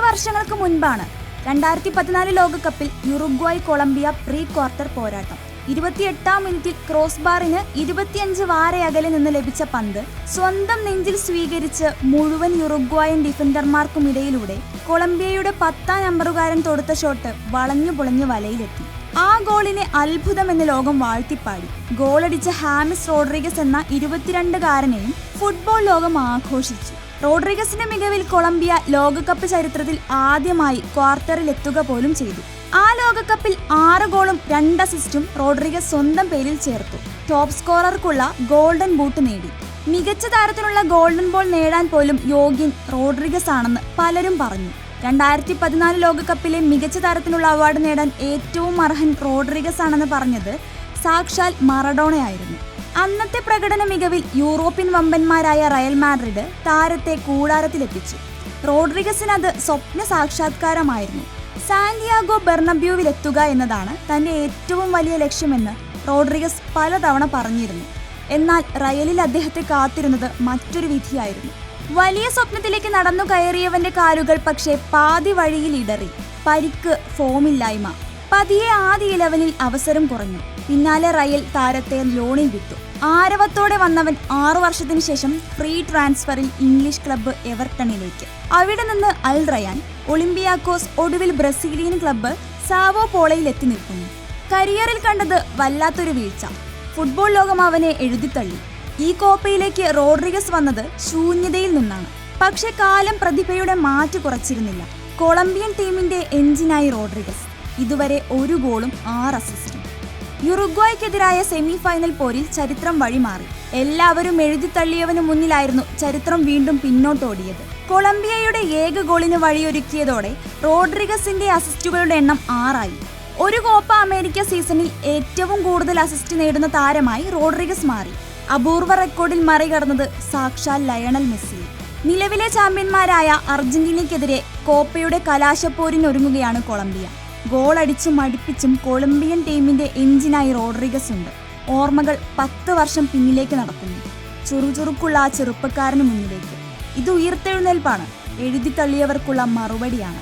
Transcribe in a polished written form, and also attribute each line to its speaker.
Speaker 1: വർഷങ്ങൾക്ക് മുൻപാണ് 2014 ലോകകപ്പിൽ യുറുഗ്വായ് കൊളംബിയ പ്രീ ക്വാർട്ടർ പോരാട്ടം. 28-ാം മിനിറ്റിൽ ക്രോസ് ബാറിന് 25 വാരയകലെ നിന്ന് ലഭിച്ച പന്ത് സ്വന്തം നെഞ്ചിൽ സ്വീകരിച്ച് മുഴുവൻ യുറുഗ്വായൻ ഡിഫൻഡർമാർക്കുമിടയിലൂടെ കൊളംബിയയുടെ 10-ാം നമ്പറുകാരൻ തൊടുത്ത ഷോട്ട് വളഞ്ഞു പൊളഞ്ഞ് വലയിലെത്തി. ആ ഗോളിനെ അത്ഭുതമെന്ന് ലോകം വാഴ്ത്തിപ്പാടി. ഗോളടിച്ച ഹാമിസ് റോഡ്രിഗസ് എന്ന 22-കാരനെയും ഫുട്ബോൾ ലോകം ആഘോഷിച്ചു. റോഡ്രിഗസിന്റെ മികവിൽ കൊളംബിയ ലോകകപ്പ് ചരിത്രത്തിൽ ആദ്യമായി ക്വാർട്ടറിലെത്തുക പോലും ചെയ്തു. ആ ലോകകപ്പിൽ 6 ഗോളും 2 അസിസ്റ്റും റോഡ്രിഗസ് സ്വന്തം പേരിൽ ചേർത്തു. ടോപ്പ് സ്കോറർക്കുള്ള ഗോൾഡൻ ബൂട്ട് നേടി. മികച്ച താരത്തിനുള്ള ഗോൾഡൻ ബോൾ നേടാൻ പോലും യോഗ്യൻ റോഡ്രിഗസ് ആണെന്ന് പലരും പറഞ്ഞു. 2014 ലോകകപ്പിലെ മികച്ച താരത്തിനുള്ള അവാർഡ് നേടാൻ ഏറ്റവും അർഹൻ റോഡ്രിഗസ് ആണെന്ന് പറഞ്ഞത് സാക്ഷാൽ മറഡോണയായിരുന്നു. അന്നത്തെ പ്രകടന മികവിൽ യൂറോപ്യൻ വമ്പന്മാരായ റയൽ മാഡ്രിഡ് താരത്തെ കൂടാരത്തിലെത്തിച്ചു. റോഡ്രിഗസിന് അത് സ്വപ്ന സാക്ഷാത്കാരമായിരുന്നു. സാന്റിയാഗോ ബെർണബ്യൂവിലെത്തുക എന്നതാണ് തന്റെ ഏറ്റവും വലിയ ലക്ഷ്യമെന്ന് റോഡ്രിഗസ് പലതവണ പറഞ്ഞിരുന്നു. എന്നാൽ റയലിൽ അദ്ദേഹത്തെ കാത്തിരുന്നത് മറ്റൊരു വിധിയായിരുന്നു. വലിയ സ്വപ്നത്തിലേക്ക് നടന്നു കയറിയവന്റെ കാലുകൾ പക്ഷേ പാതി വഴിയിൽ ഇടറി. പരിക്ക്, ഫോമില്ലായ്മ, പതിയെ ആദ്യ 11-ൽ അവസരം കുറഞ്ഞു. പിന്നാലെ റയൽ താരത്തെ ലോണിൽ വിട്ടു. ആരവത്തോടെ വന്നവൻ 6 വർഷത്തിന് ശേഷം ഫ്രീ ട്രാൻസ്ഫറിൽ ഇംഗ്ലീഷ് ക്ലബ്ബ് എവർട്ടണിലേക്ക്. അവിടെ നിന്ന് അൽ റയാൻ, ഒളിമ്പിയാക്കോസ്, ഒടുവിൽ ബ്രസീലിയൻ ക്ലബ്ബ് സാവോ പോളയിൽ എത്തി നിൽക്കുന്നു. കരിയറിൽ കണ്ടത് വല്ലാത്തൊരു വീഴ്ച. ഫുട്ബോൾ ലോകം അവനെ എഴുതിത്തള്ളി. ഈ കോപ്പയിലേക്ക് റോഡ്രിഗസ് വന്നത് ശൂന്യതയിൽ നിന്നാണ്. പക്ഷെ കാലം പ്രതിഭയുടെ മാറ്റ് കുറച്ചിരുന്നില്ല. കൊളംബിയൻ ടീമിന്റെ എഞ്ചിനായി റോഡ്രിഗസ്. ഇതുവരെ 1 ഗോളും 6 അസിസ്റ്റും. യുറുഗ്വായ്ക്കെതിരായ സെമി ഫൈനൽ പോരിൽ ചരിത്രം വഴിമാറി. എല്ലാവരും എഴുതിത്തള്ളിയവന് മുന്നിലായിരുന്നു ചരിത്രം വീണ്ടും പിന്നോട്ടോടിയത്. കൊളംബിയയുടെ ഏക ഗോളിന് വഴിയൊരുക്കിയതോടെ റോഡ്രിഗസിന്റെ അസിസ്റ്റുകളുടെ എണ്ണം 6ആയി. ഒരു കോപ്പ അമേരിക്ക സീസണിൽ ഏറ്റവും കൂടുതൽ അസിസ്റ്റ് നേടുന്ന താരമായി റോഡ്രിഗസ് മാറി. അപൂർവ റെക്കോർഡിൽ മറികടന്നത് സാക്ഷാൽ ലയണൽ മെസ്സി. നിലവിലെ ചാമ്പ്യന്മാരായ അർജന്റീനയ്ക്കെതിരെ കോപ്പയുടെ കലാശപ്പോരിനൊരുങ്ങുകയാണ് കൊളംബിയ. ഗോളടിച്ചും മടിപ്പിച്ചും കൊളംബിയൻ ടീമിന്റെ എഞ്ചിനായി റോഡ്രിഗസ് ഉണ്ട്. ഓർമ്മകൾ 10 വർഷം പിന്നിലേക്ക് നടക്കുന്നു. ചുറുചുറുക്കുള്ള ആ ചെറുപ്പക്കാരന് മുന്നിലേക്ക്. ഇത് ഉയർത്തെഴുന്നേൽപ്പാണ്. എഴുതിത്തള്ളിയവർക്കുള്ള മറുപടിയാണ്.